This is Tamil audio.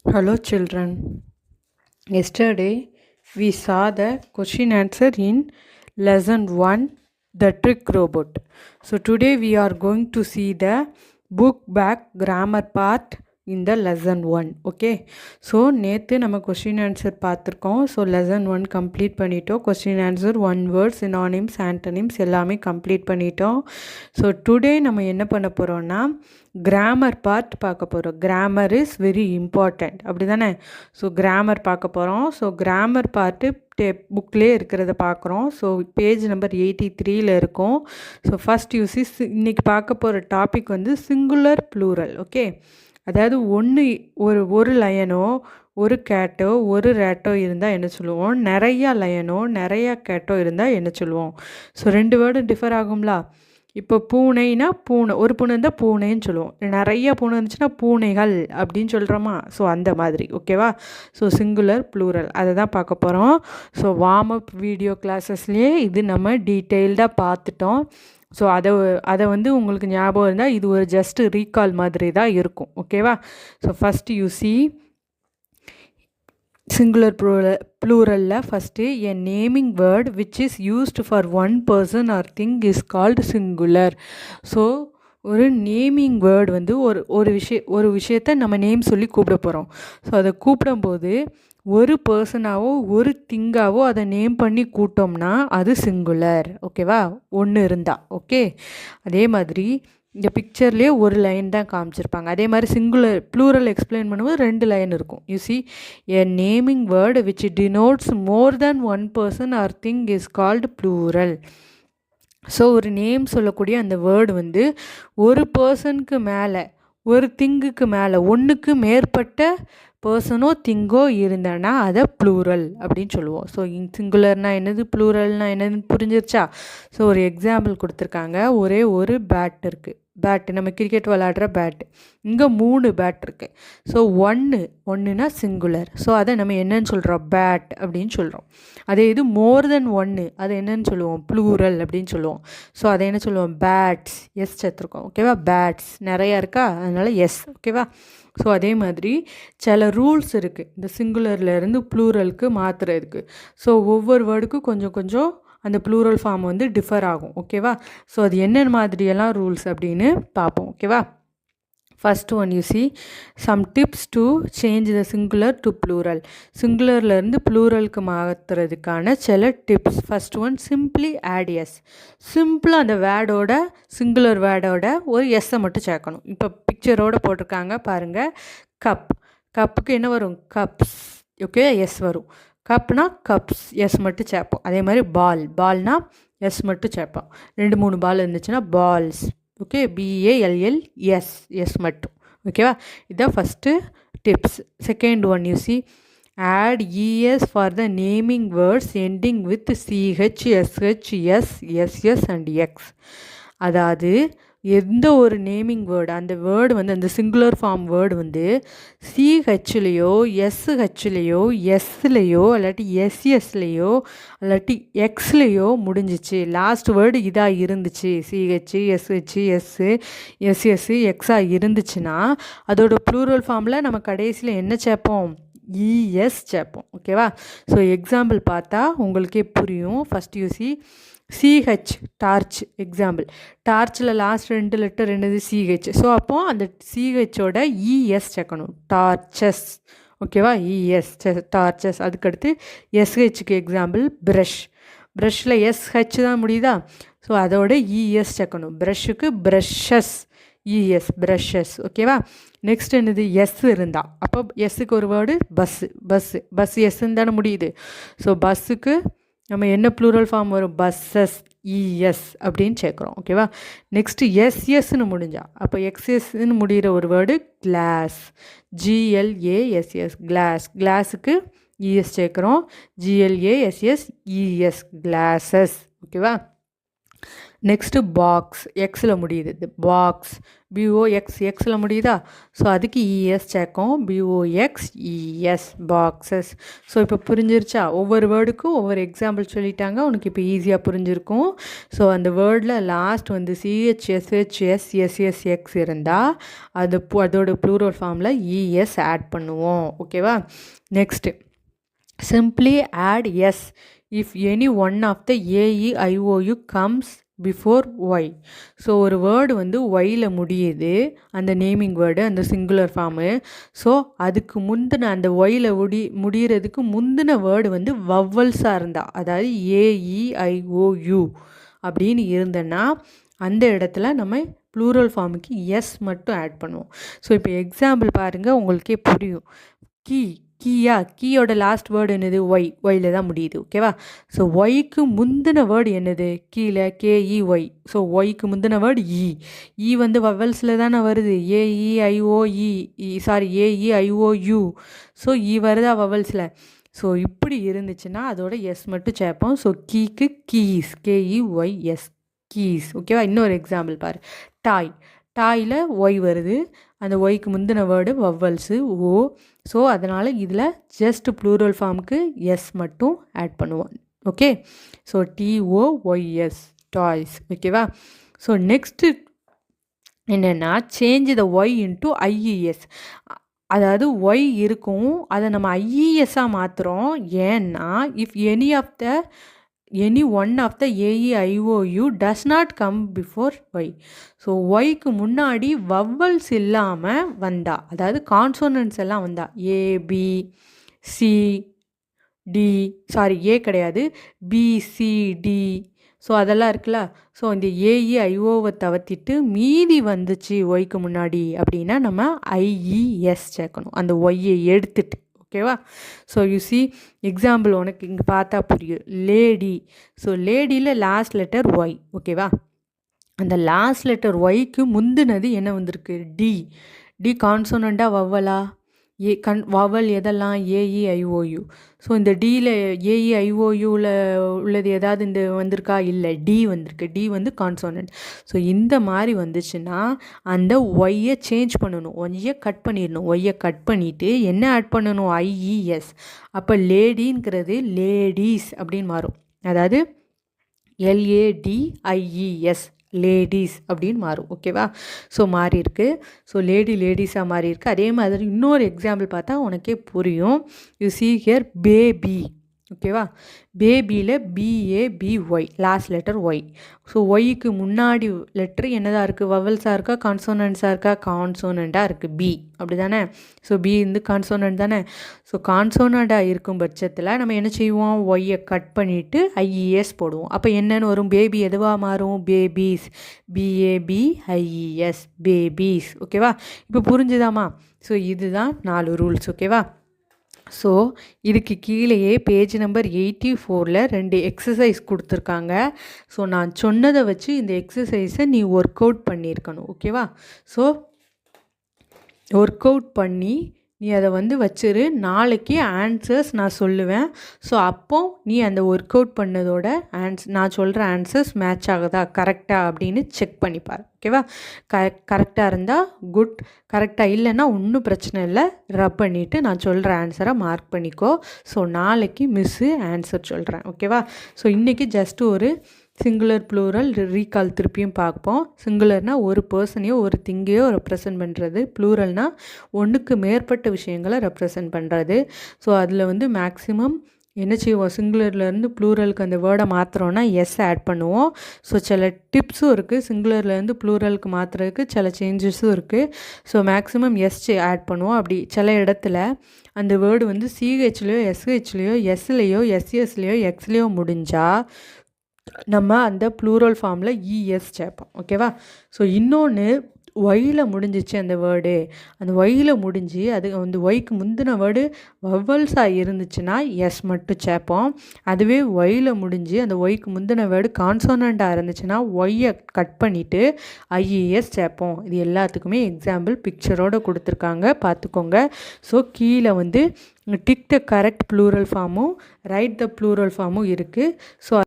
Hello children. Yesterday we saw the question answer in lesson 1, the trick robot. So today we are going to see the book back grammar part in the lesson 1. Okay. So நேற்று நம்ம question answer பார்த்துருக்கோம். ஸோ lesson 1 complete பண்ணிட்டோம். question answer, one word, synonyms, antonyms எல்லாமே complete பண்ணிட்டோம். ஸோ today நம்ம என்ன பண்ண போகிறோம்னா கிராமர் பார்ட் பார்க்க போகிறோம். கிராமர் இஸ் வெரி இம்பார்ட்டண்ட், அப்படி தானே? ஸோ கிராமர் பார்க்க போகிறோம். ஸோ கிராமர் பார்ட்டு புக்லேயே இருக்கிறத பார்க்குறோம். ஸோ பேஜ் நம்பர் 83 இருக்கும். ஸோ ஃபஸ்ட் யூசி இன்றைக்கி பார்க்க போகிற டாபிக் வந்து சிங்குலர் ப்ளூரல். ஓகே, அதாவது ஒரு லயனோ ஒரு கேட்டோ ஒரு ரேட்டோ இருந்தால் என்ன சொல்லுவோம்? நிறையா லயனோ நிறையா கேட்டோ இருந்தால் என்ன சொல்லுவோம்? ஸோ ரெண்டு வேர்டும் டிஃபர் ஆகும்லா? இப்போ பூனைனா பூனை, ஒரு பூனை இருந்தால் பூனைன்னு சொல்லுவோம். நிறைய பூனை இருந்துச்சுன்னா பூனைகள் அப்படின்னு சொல்கிறோமா? ஸோ அந்த மாதிரி. ஓகேவா? ஸோ சிங்குலர் ப்ளூரல் அதை தான் பார்க்க போகிறோம். ஸோ வார்ம் அப் வீடியோ கிளாஸஸ்லேயே இது நம்ம டீட்டெயில்டாக பார்த்துட்டோம். ஸோ அதை வந்து உங்களுக்கு ஞாபகம் இருந்தால் இது ஒரு ஜஸ்ட் ரீகால் மாதிரி தான் இருக்கும். ஓகேவா? So first you see singular ப்ளூரலில் first a naming word which is used for one person or thing is called singular. So ஒரு நேமிங் வேர்டு வந்து ஒரு விஷயத்தை நம்ம நேம் சொல்லி கூப்பிட போகிறோம். ஸோ அதை கூப்பிடும்போது ஒரு பர்சனாவோ ஒரு திங்காவோ அதை நேம் பண்ணி கூட்டோம்னா அது சிங்குலர். ஓகேவா? ஒன்று இருந்தால். ஓகே, அதே மாதிரி இந்த பிக்சர்லேயே ஒரு லைன் தான் காமிச்சிருப்பாங்க. அதே மாதிரி சிங்குலர் ப்ளூரல் எக்ஸ்பிளைன் பண்ணும்போது 2 லைன் இருக்கும். You see a naming word which denotes more than one person or thing is called plural. So ஒரு நேம் சொல்லக்கூடிய அந்த வேர்டு வந்து ஒரு பர்சனுக்கு மேலே ஒரு திங்குக்கு மேலே ஒன்றுக்கு மேற்பட்ட பர்சனோ திங்கோ இருந்தேன்னா அதை ப்ளூரல் அப்படின்னு சொல்லுவோம். ஸோ சிங்குலர்னால் என்னது, ப்ளூரல்னால் என்னதுன்னு புரிஞ்சிருச்சா? ஸோ ஒரு எக்ஸாம்பிள் கொடுத்துருக்காங்க. ஒரே ஒரு பேட் இருக்குது. பேட்டு, நம்ம கிரிக்கெட் விளாடுற பேட்டு. இங்கே 3 பேட் இருக்குது. ஸோ ஒன்றுனா சிங்குலர். ஸோ அதை நம்ம என்னன்னு சொல்கிறோம்? பேட் அப்படின்னு சொல்கிறோம். அதே இது மோர் தென் 1 அதை என்னன்னு சொல்லுவோம்? ப்ளூரல் அப்படின்னு சொல்லுவோம். ஸோ அதை என்ன சொல்லுவோம்? பேட்ஸ். எஸ் சேர்த்துருக்கோம். ஓகேவா? பேட்ஸ் நிறையா இருக்கா, அதனால் எஸ். ஓகேவா? ஸோ அதே மாதிரி சில ரூல்ஸ் இருக்குது இந்த சிங்குலர்லேருந்து ப்ளூரலுக்கு மாற்றுறதுக்கு. ஸோ ஒவ்வொரு வேர்டுக்கும் கொஞ்சம் கொஞ்சம் அந்த ப்ளூரல் ஃபார்ம் வந்து டிஃபர் ஆகும். ஓகேவா? ஸோ அது என்ன மாதிரியெல்லாம் ரூல்ஸ் அப்படின்னு பார்ப்போம். ஓகேவா? First one you see some tips to change the singular to plural. சிங்குலர்லேருந்து ப்ளூரலுக்கு மாற்றுறதுக்கான சில tips. First one, simply add s. சிம்பிளாக அந்த வேர்டோட சிங்குலர் வேர்டோட ஒரு எஸ்ஸை மட்டும் சேர்க்கணும். இப்போ பிக்சரோடு போட்டிருக்காங்க பாருங்கள். கப்புக்கு என்ன வரும்? கப்ஸ். ஓகே, எஸ் வரும். கப்னா கப்ஸ், எஸ் மட்டும் சேர்ப்போம். அதே மாதிரி பால்னா எஸ் மட்டும் சேர்ப்போம். 2-3 பால் இருந்துச்சுன்னா பால்ஸ். ஓகே, BALL, எஸ் மட்டும். ஓகேவா? இதுதான் first tips. Second one you see add ES for the naming words ending with CH, SH, SS and X. அதாவது எந்த ஒரு நேமிங் வேர்டு, அந்த வேர்டு வந்து அந்த சிங்குலர் ஃபார்ம் வேர்டு வந்து CHலேயோ SHலேயோ எஸ்லேயோ இல்லாட்டி SSலேயோ இல்லாட்டி எக்ஸ்லேயோ முடிஞ்சிச்சு, லாஸ்ட் வேர்டு இதாக இருந்துச்சு, CH, SH, SS, எக்ஸாக இருந்துச்சுன்னா அதோட ப்ளூரல் ஃபார்மில் நம்ம கடைசியில் என்ன சேர்ப்போம்? ES சேர்ப்போம். ஓகேவா? ஸோ எக்ஸாம்பிள் பார்த்தா உங்களுக்கே புரியும். First you see CH, torch. Example, டார்ச்சில் லாஸ்ட் 2 லெட்டர் என்னது? CH. ஸோ அப்போது அந்த CHோட ES சேர்க்கணும். டார்ச்சஸ். ஓகேவா? ES torches. அதுக்கடுத்து SHக்கு எக்ஸாம்பிள் ப்ரஷில் SH தான் முடியுதா? ஸோ அதோட ES சேர்க்கணும். ப்ரஷ்ஷுக்கு ப்ரஷஸ், ES ப்ரஷஸ். ஓகேவா? நெக்ஸ்ட் என்னது? எஸ் இருந்தால் அப்போ எஸ்ஸுக்கு ஒரு வேர்டு பஸ் எஸ்ன்னு தானே முடியுது. ஸோ பஸ்ஸுக்கு நம்ம என்ன ப்ளூரல் ஃபார்ம் வரும்? பஸ்ஸஸ், ES அப்படின்னு சேர்க்குறோம். ஓகேவா? நெக்ஸ்ட்டு SSன்னு முடிஞ்சா அப்போ XSன்னு முடிகிற ஒரு வேர்டு கிளாஸ், GLASS, கிளாஸுக்கு ES சேர்க்குறோம். GLASS, ES classes. ஓகேவா? நெக்ஸ்ட்டு பாக்ஸ் எக்ஸில் முடியுது இது பாக்ஸ் பிஓஎக்ஸ் எக்ஸில் முடியுதா ஸோ அதுக்கு இஎஸ் சேர்க்கும் பிஓஎக்ஸ்இஎஸ் பாக்ஸஸ் ஸோ இப்போ புரிஞ்சிருச்சா ஒவ்வொரு வேர்டுக்கும் ஒவ்வொரு எக்ஸாம்பிள் சொல்லிட்டாங்க உனக்கு இப்போ ஈஸியாக புரிஞ்சிருக்கும் ஸோ அந்த வேர்டில் லாஸ்ட் வந்து சிஹெச்எஸ்ஹெச்எஸ்எஸ்எஸ்எக்ஸ் இருந்தால் அதோட ப்ளூரல் ஃபார்மில் இஎஸ் ஆட் பண்ணுவோம் ஓகேவா next simply add s if any one of the AEIOU comes before Y so ஒரு வேர்டு வந்து ஒயில் முடியுது அந்த நேமிங் வேர்டு அந்த சிங்குலர் ஃபார்மு ஸோ அதுக்கு முந்தின அந்த ஒயில் முடிகிறதுக்கு முந்தின வேர்டு வந்து வவ்வல்ஸாக இருந்தால் அதாவது AEIOU அப்படின்னு இருந்தேன்னா அந்த இடத்துல நம்ம ப்ளூரல் ஃபார்முக்கு எஸ் மட்டும் ஆட் பண்ணுவோம் ஸோ இப்போ எக்ஸாம்பிள் பாருங்கள் உங்களுக்கே புரியும் கீயோட லாஸ்ட் வேர்டு என்னது ஒயில் தான் முடியுது ஓகேவா ஸோ ஒய்க்கு முந்தின வேர்டு என்னது கீழே KEY ஸோ ஒய்க்கு முந்தின வேர்டு இ வந்து வவல்ஸில் தானே வருது AEIOU ஸோ வருதா வவல்ஸில் ஸோ இப்படி இருந்துச்சுன்னா அதோட எஸ் மட்டும் சேர்ப்போம் ஸோ கீக்கு கீஸ் KEYS கீஸ் ஓகேவா இன்னொரு எக்ஸாம்பிள் பாரு டாயில் ஒய் வருது அந்த ஒய்க்கு முந்தின வேர்டு வவ்வல்ஸு ஓ ஸோ அதனால் இதில் ஜஸ்ட் ப்ளூரல் ஃபார்முக்கு எஸ் மட்டும் ஆட் பண்ணுவோம் ஓகே ஸோ TOYS டாய்ஸ் ஓகேவா ஸோ நெக்ஸ்ட்டு என்னென்னா change the Y into IES அதாவது ஒய் இருக்கும் அதை நம்ம IESஆக மாற்றுறோம் ஏன்னா if any one of the AEIOU does not come before Y so ஒய்க்கு முன்னாடி வவ்வல்ஸ் இல்லாமல் வந்தா அதாவது கான்சோனன்ட்ஸ் எல்லாம் வந்தா ஏ கிடையாது BCD ஸோ அதெல்லாம் இருக்குல்ல ஸோ இந்த AEIOவை தவிர்த்திட்டு மீதி வந்துச்சு ஒய்க்கு முன்னாடி அப்படின்னா நம்ம IES சேர்க்கணும் அந்த ஒய்யை எடுத்துட்டு ஓகேவா ஸோ யூ சி எக்ஸாம்பிள் உனக்கு இங்கே பார்த்தா புரியும் லேடி ஸோ லேடியில் லாஸ்ட் லெட்டர் ஒய் ஓகேவா அந்த லாஸ்ட் லெட்டர் ஒய்க்கு முந்தினது என்ன வந்திருக்கு டி கான்சோனண்டா வவ்வலா வவல் எதெல்லாம் AEIOU ஸோ இந்த டியில் AEIOUவில் உள்ளது ஏதாவது இந்த வந்திருக்கா இல்லை டி வந்திருக்கு டி வந்து கான்சோனன்ட் ஸோ இந்த மாதிரி வந்துச்சுன்னா அந்த ஒய்யை சேஞ்ச் பண்ணணும் ஒய்யை கட் பண்ணிடணும் ஒய்யை கட் பண்ணிவிட்டு என்ன ஆட் பண்ணணும் IES அப்போ லேடிங்கிறது லேடீஸ் அப்படின்னு மாறும் அதாவது LADIES லேடிஸ் அப்படின்னு மாறும் ஓகேவா ஸோ மாறி இருக்கு ஸோ லேடிஸாக மாறி இருக்கு அதே மாதிரி இன்னொரு எக்ஸாம்பிள் பார்த்தா உனக்கே புரியும் யூ சி ஹியர் பேபி ஓகேவா பேபியில் BABY last letter y so ஒய்க்கு முன்னாடி லெட்ரு என்னதாக இருக்குது வவல்ஸாக இருக்கா கான்சோனன்ட்ஸாக இருக்கா கான்சோனண்ட்டாக இருக்குது பி அப்படி தானே ஸோ பி வந்து கான்சோனண்ட் தானே ஸோ கான்சோனண்ட்டாக இருக்கும் பட்சத்தில் நம்ம என்ன செய்வோம் ஒய்யை கட் பண்ணிவிட்டு IES போடுவோம் அப்போ என்னென்னு வரும் பேபி எதுவாக மாறும் பேபீஸ் BABIES பேபீஸ் ஓகேவா இப்போ புரிஞ்சுதாம்மா ஸோ இதுதான் 4 ரூல்ஸ் ஓகேவா ஸோ இதுக்கு கீழேயே பேஜ் நம்பர் 84ல் 2 எக்ஸசைஸ் கொடுத்துருக்காங்க ஸோ நான் சொன்னதை வச்சு இந்த எக்ஸசைஸை நீ ஒர்க் அவுட் பண்ணியிருக்கணும் ஓகேவா ஸோ ஒர்க் அவுட் பண்ணி நீ அதை வந்து வச்சிரு நாளைக்கு ஆன்சர்ஸ் நான் சொல்லுவேன் ஸோ அப்போ நீ அந்த ஒர்க் அவுட் பண்ணதோட நான் சொல்கிற ஆன்சர்ஸ் மேட்ச் ஆகுதா கரெக்டாக அப்படின்னு செக் பண்ணிப்பார் ஓகேவா கரெக்டாக இருந்தால் குட் கரெக்டாக இல்லைன்னா ஒன்றும் பிரச்சனை இல்லை ரப் பண்ணிவிட்டு நான் சொல்கிற ஆன்சரை மார்க் பண்ணிக்கோ ஸோ நாளைக்கு மிஸ்ஸு ஆன்சர் சொல்கிறேன் ஓகேவா ஸோ இன்றைக்கி ஜஸ்ட்டு ஒரு சிங்குலர் ப்ளூரல் ரீகால் திருப்பியும் பார்ப்போம் சிங்குலர்னால் ஒரு பர்சனையோ ஒரு திங்கையோ ரெப்ரசன்ட் பண்ணுறது ப்ளூரல்னால் ஒன்றுக்கு மேற்பட்ட விஷயங்களை ரெப்ரசன்ட் பண்ணுறது ஸோ அதில் வந்து மேக்ஸிமம் என்ன செய்வோம் சிங்குலர்லேருந்து ப்ளூரலுக்கு அந்த வேர்டை மாற்றுறோன்னா எஸ் ஆட் பண்ணுவோம் ஸோ சில டிப்ஸும் இருக்குது சிங்குலர்லேருந்து ப்ளூரலுக்கு மாற்றுறதுக்கு சில சேஞ்சஸும் இருக்குது ஸோ மேக்ஸிமம் எஸ் ஆட் பண்ணுவோம் அப்படி சில இடத்துல அந்த வேர்டு வந்து CHலையோ SHலையோ எஸ்லையோ SSலையோ எக்ஸ்லையோ முடிஞ்சால் நம்ம அந்த ப்ளூரல் ஃபார்மில் ES சேர்ப்போம் ஓகேவா ஸோ இன்னொன்று ஒயில் முடிஞ்சிச்சு அந்த வேர்டு அந்த ஒயில் முடிஞ்சு அது அந்த ஒய்க்கு முந்தின வேர்டு வவ்வல்ஸாக இருந்துச்சுன்னா எஸ் மட்டும் சேர்ப்போம் அதுவே ஒயில் முடிஞ்சு அந்த ஒய்க்கு முந்தின வேர்டு கான்சோனண்ட்டாக இருந்துச்சுன்னா ஒய்யை கட் பண்ணிவிட்டு IES சேர்ப்போம் இது எல்லாத்துக்குமே எக்ஸாம்பிள் பிக்சரோடு கொடுத்துருக்காங்க பார்த்துக்கோங்க ஸோ கீழே வந்து டிக் த கரெக்ட் ப்ளூரல் ஃபார்மும் ரைட் த ப்ளூரல் ஃபார்மும் இருக்குது ஸோ